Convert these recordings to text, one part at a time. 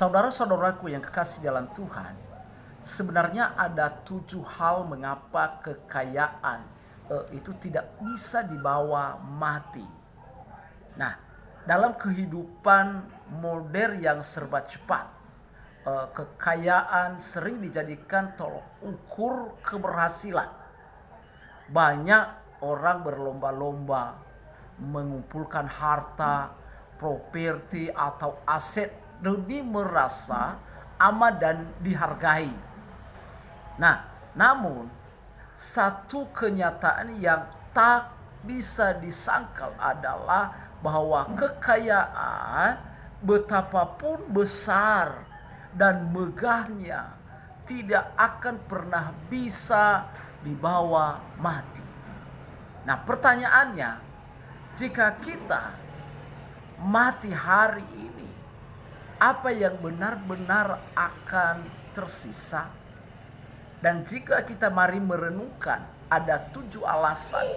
Saudara-saudaraku yang kekasih dalam Tuhan, sebenarnya ada 7 hal mengapa kekayaan itu tidak bisa dibawa mati. Nah, dalam kehidupan modern yang serba cepat, kekayaan sering dijadikan tolok ukur keberhasilan. Banyak orang berlomba-lomba mengumpulkan harta, properti atau aset demi merasa aman dan dihargai. Nah, namun satu kenyataan yang tak bisa disangkal adalah bahwa kekayaan betapapun besar dan megahnya tidak akan pernah bisa dibawa mati. Nah, pertanyaannya, jika kita mati hari ini, apa yang benar-benar akan tersisa? Dan jika kita mari merenungkan, ada 7 alasan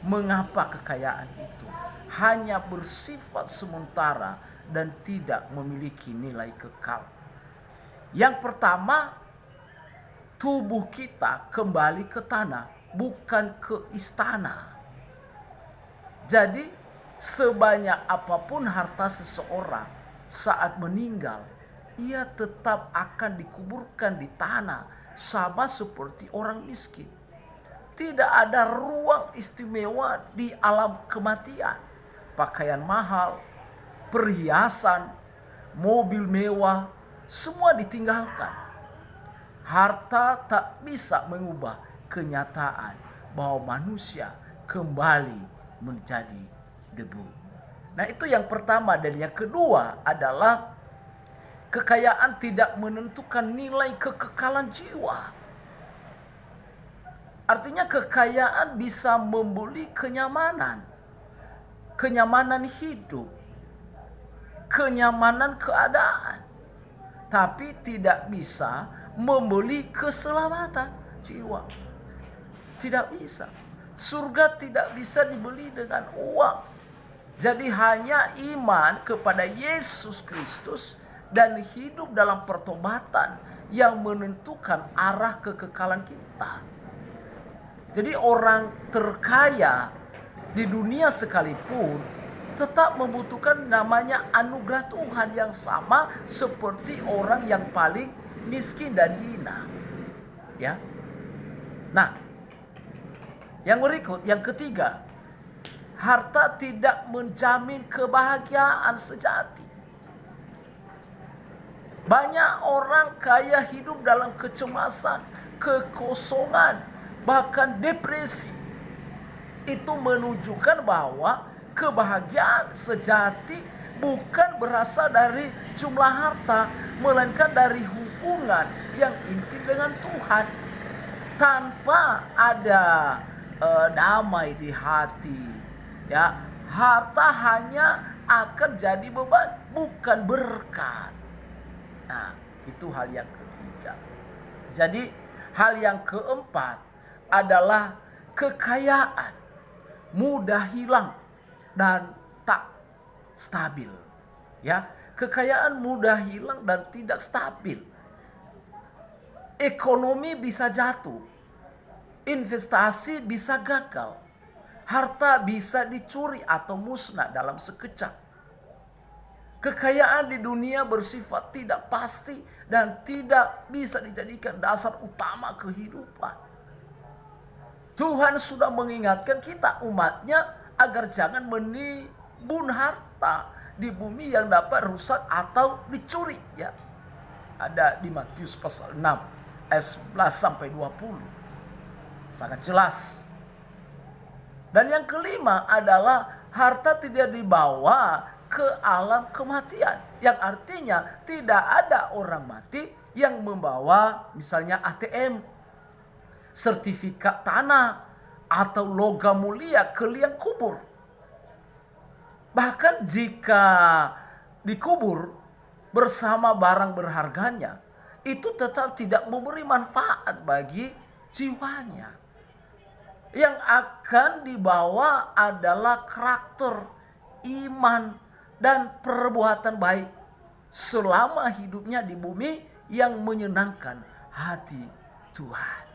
mengapa kekayaan itu hanya bersifat sementara dan tidak memiliki nilai kekal. Yang pertama, tubuh kita kembali ke tanah, bukan ke istana. Jadi, sebanyak apapun harta seseorang saat meninggal, ia tetap akan dikuburkan di tanah, sama seperti orang miskin. Tidak ada ruang istimewa di alam kematian. Pakaian mahal, perhiasan, mobil mewah, semua ditinggalkan. Harta tak bisa mengubah kenyataan bahwa manusia kembali menjadi debu. Nah, itu yang pertama. Dan yang kedua adalah kekayaan tidak menentukan nilai kekekalan jiwa. Artinya kekayaan bisa membeli kenyamanan hidup, kenyamanan keadaan, tapi tidak bisa membeli keselamatan jiwa. Tidak bisa. Surga tidak bisa dibeli dengan uang. Jadi hanya iman kepada Yesus Kristus dan hidup dalam pertobatan yang menentukan arah kekekalan kita. Jadi orang terkaya di dunia sekalipun tetap membutuhkan namanya anugerah Tuhan yang sama seperti orang yang paling miskin dan hina. Ya. Nah, yang berikut, yang ketiga, harta tidak menjamin kebahagiaan sejati. Banyak orang kaya hidup dalam kecemasan, kekosongan, bahkan depresi. Itu menunjukkan bahwa kebahagiaan sejati bukan berasal dari jumlah harta, melainkan dari hubungan yang intim dengan Tuhan. Tanpa ada damai di hati, ya, harta hanya akan jadi beban, bukan berkat. Nah, itu hal yang ketiga. Jadi hal yang keempat adalah kekayaan mudah hilang dan tak stabil. Ya, kekayaan mudah hilang dan tidak stabil. Ekonomi bisa jatuh, investasi bisa gagal, harta bisa dicuri atau musnah dalam sekejap. Kekayaan di dunia bersifat tidak pasti dan tidak bisa dijadikan dasar utama kehidupan. Tuhan sudah mengingatkan kita umatnya agar jangan menimbun harta di bumi yang dapat rusak atau dicuri. Ya, ada di Matius pasal 6 ayat 11 sampai 20. Sangat jelas. Dan yang kelima adalah harta tidak dibawa ke alam kematian. Yang artinya tidak ada orang mati yang membawa misalnya ATM, sertifikat tanah, atau logam mulia ke liang kubur. Bahkan jika dikubur bersama barang berharganya, itu tetap tidak memberi manfaat bagi jiwanya. Yang akan dibawa adalah karakter, iman, dan perbuatan baik. selama hidupnya di bumi yang menyenangkan hati Tuhan.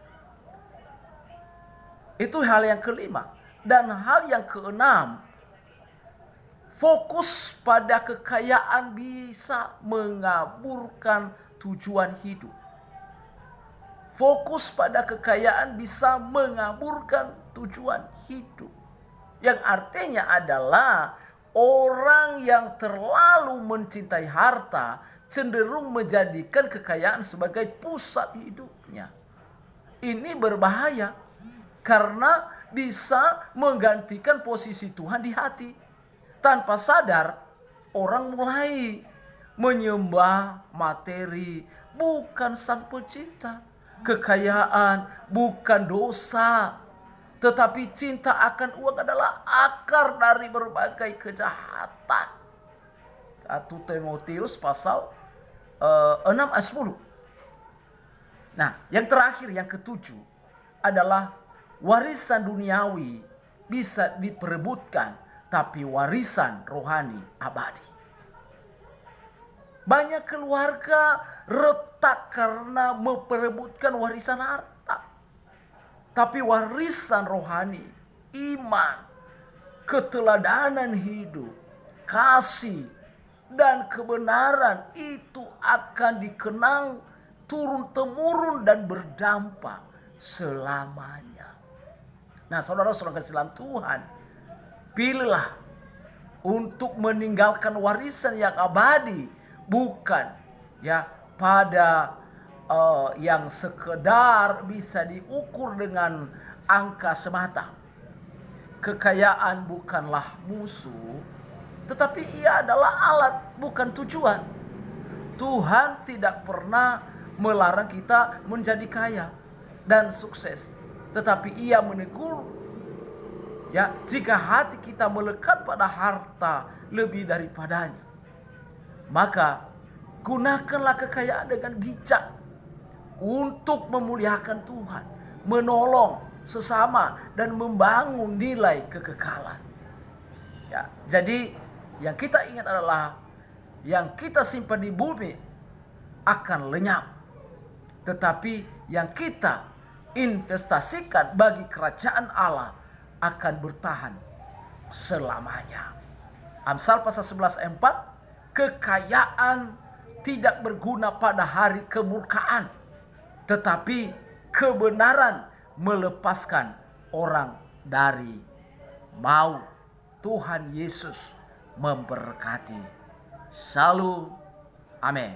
Itu hal yang kelima. Dan hal yang keenam, fokus pada kekayaan bisa mengaburkan tujuan hidup. Fokus pada kekayaan bisa mengaburkan tujuan hidup. Yang artinya adalah orang yang terlalu mencintai harta cenderung menjadikan kekayaan sebagai pusat hidupnya. Ini berbahaya karena bisa menggantikan posisi Tuhan di hati. Tanpa sadar, orang mulai menyembah materi, bukan Sang Pencipta. Kekayaan bukan dosa, tetapi cinta akan uang adalah akar dari berbagai kejahatan. 1 Timotius pasal 6 ayat 10. Nah, yang terakhir, yang ketujuh adalah warisan duniawi bisa diperebutkan, tapi warisan rohani abadi. Banyak keluarga retak karena memperebutkan warisan harta. Tapi warisan rohani, iman, keteladanan hidup, kasih, dan kebenaran itu akan dikenang turun-temurun dan berdampak selamanya. Nah, saudara-saudara kasih dalam Tuhan, pilihlah untuk meninggalkan warisan yang abadi, bukan pada yang sekedar bisa diukur dengan angka semata. Kekayaan bukanlah musuh, tetapi ia adalah alat, bukan tujuan. Tuhan tidak pernah melarang kita menjadi kaya dan sukses, tetapi ia menegur jika hati kita melekat pada harta lebih daripadanya, maka gunakanlah kekayaan dengan bijak untuk memuliakan Tuhan, menolong sesama, dan membangun nilai kekekalan. Jadi yang kita ingat adalah yang kita simpan di bumi akan lenyap, tetapi yang kita investasikan bagi kerajaan Allah akan bertahan selamanya. Amsal pasal 11 ayat 4, kekayaan tidak berguna pada hari kemurkaan, tetapi kebenaran melepaskan orang dari maut. Tuhan Yesus memberkati. Shalom. Amin.